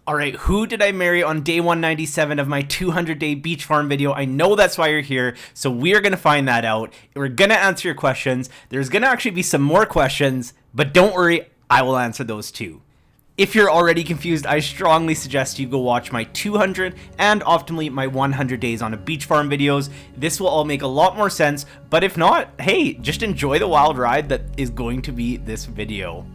Alright, who did I marry on day 197 of my 200-day beach farm video? I know that's why you're here, so we're going to find that out. We're going to answer your questions. There's going to actually be some more questions, but don't worry, I will answer those too. If you're already confused, I strongly suggest you go watch my 200 and optimally my 100 days on a beach farm videos. This will all make a lot more sense, but if not, hey, just enjoy the wild ride that is going to be this video.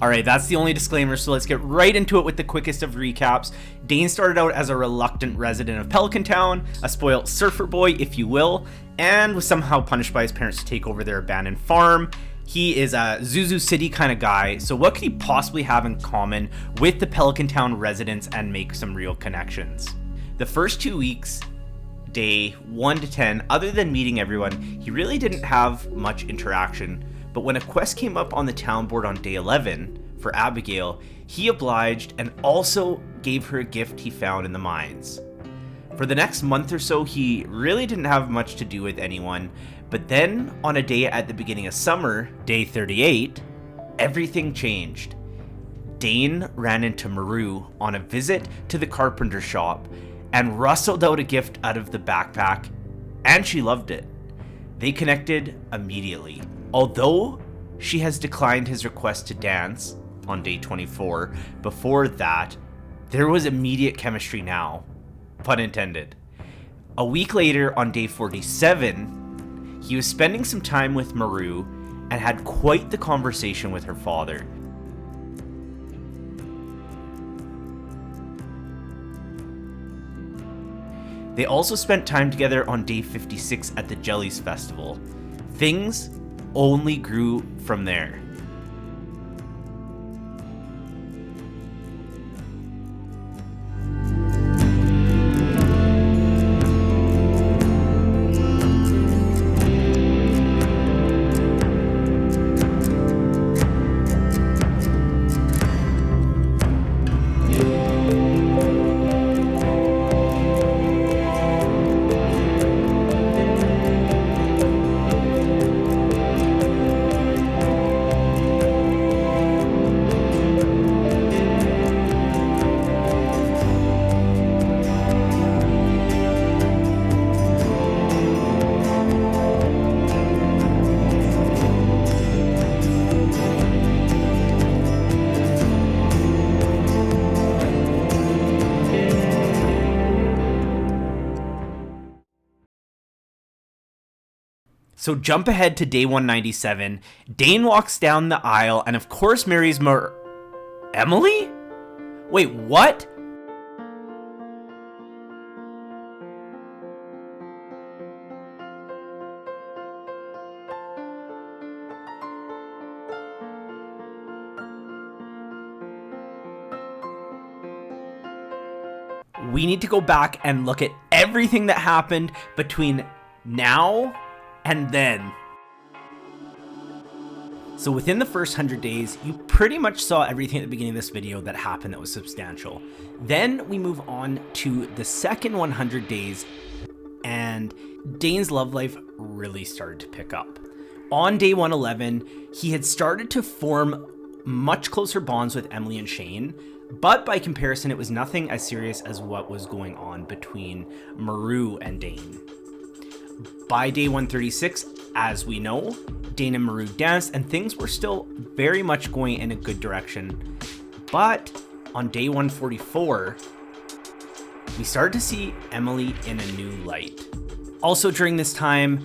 Alright, that's the only disclaimer, so let's get right into it with the quickest of recaps. Dane started out as a reluctant resident of Pelican Town, a spoiled surfer boy, if you will, and was somehow punished by his parents to take over their abandoned farm. He is a Zuzu City kind of guy, so what could he possibly have in common with the Pelican Town residents and make some real connections? The first 2 weeks, day 1 to 10, other than meeting everyone, he really didn't have much interaction. But when a quest came up on the town board on day 11 for Abigail, he obliged and also gave her a gift he found in the mines. For the next month or so, he really didn't have much to do with anyone, but then on a day at the beginning of summer, day 38, everything changed. Dane ran into Maru on a visit to the carpenter shop and rustled out a gift out of the backpack, and she loved it. They connected immediately. Although she has declined his request to dance on day 24, before that, there was immediate chemistry now, pun intended. A week later, on day 47, he was spending some time with Maru and had quite the conversation with her father. They also spent time together on day 56 at the Jellies Festival. Things only grew from there. So jump ahead to day 197. Dane walks down the aisle and of course marries Emily? Wait, what? We need to go back and look at everything that happened between now and then. So within the first 100 days, you pretty much saw everything at the beginning of this video that happened that was substantial. Then we move on to the second 100 days, and Dane's love life really started to pick up. On day 111, he had started to form much closer bonds with Emily and Shane, but by comparison, it was nothing as serious as what was going on between Maru and Dane. By day 136, as we know, Dane and Maru danced and things were still very much going in a good direction. But on day 144, we started to see Emily in a new light. Also during this time,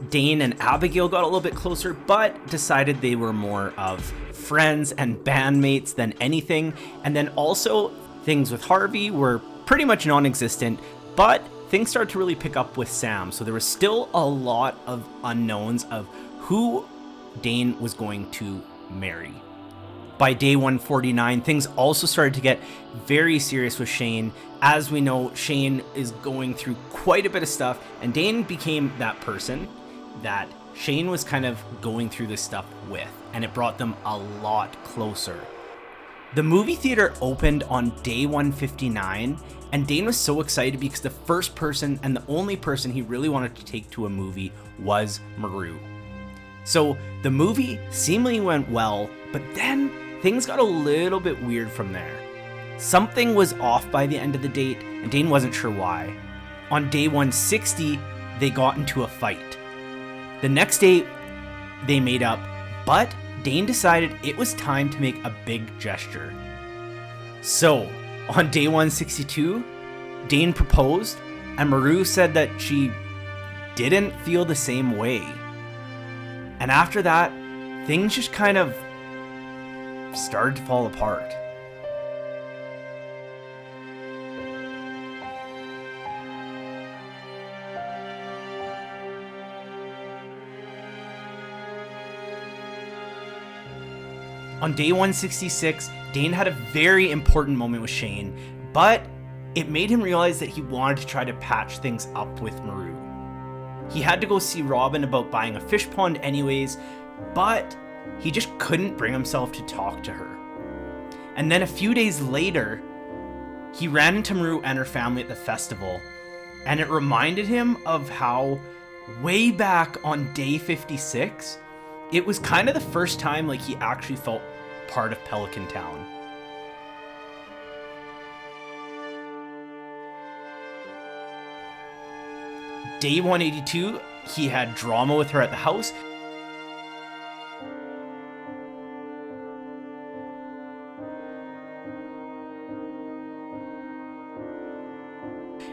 Dane and Abigail got a little bit closer, but decided they were more of friends and bandmates than anything. And then also things with Harvey were pretty much non-existent, but things started to really pick up with Sam. So there was still a lot of unknowns of who Dane was going to marry. By day 149, things also started to get very serious with Shane. As we know, Shane is going through quite a bit of stuff, and Dane became that person that Shane was kind of going through this stuff with, and it brought them a lot closer. The movie theater opened on day 159, and Dane was so excited because the first person and the only person he really wanted to take to a movie was Maru. So the movie seemingly went well, but then things got a little bit weird from there. Something was off by the end of the date, and Dane wasn't sure why. On day 160, they got into a fight. The next day, they made up, but Dane decided it was time to make a big gesture. So, on day 162, Dane proposed, and Maru said that she didn't feel the same way. And after that, things just kind of started to fall apart. On day 166, Dane had a very important moment with Shane, but it made him realize that he wanted to try to patch things up with Maru. He had to go see Robin about buying a fish pond anyways, but he just couldn't bring himself to talk to her. And then a few days later, he ran into Maru and her family at the festival, and it reminded him of how way back on day 56, it was kind of the first time like he actually felt part of Pelican Town. Day 182, he had drama with her at the house.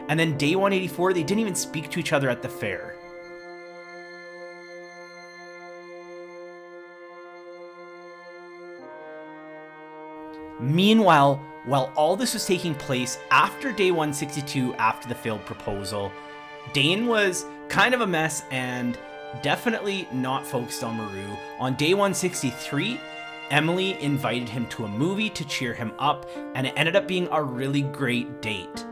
And then day 184, they didn't even speak to each other at the fair. Meanwhile, while all this was taking place after day 162, after the failed proposal, Dane was kind of a mess and definitely not focused on Maru. On day 163, Emily invited him to a movie to cheer him up, and it ended up being a really great date.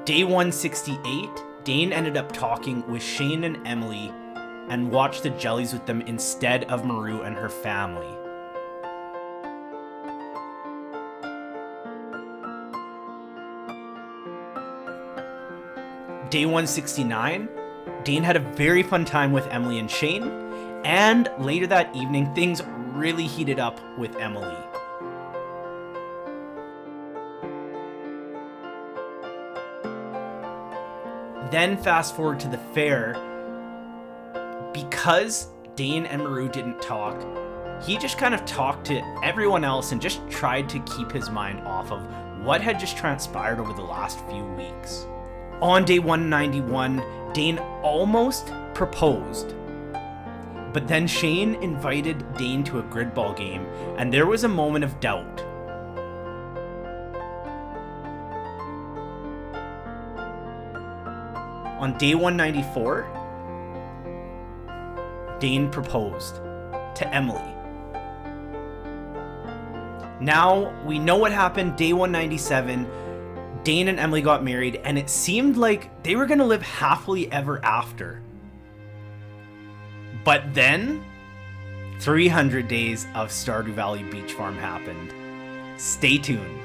Day 168, Dane ended up talking with Shane and Emily and watched the jellies with them instead of Maru and her family. Day 169, Dane had a very fun time with Emily and Shane, and later that evening, things really heated up with Emily. Then fast forward to the fair. Because Dane and Maru didn't talk, he just kind of talked to everyone else and just tried to keep his mind off of what had just transpired over the last few weeks. On day 191, Dane almost proposed. But then Shane invited Dane to a gridball game, and there was a moment of doubt. On day 194, Dane proposed to Emily. Now, we know what happened day 197. Dane and Emily got married, and it seemed like they were going to live happily ever after. But then, 300 days of Stardew Valley Beach Farm happened. Stay tuned.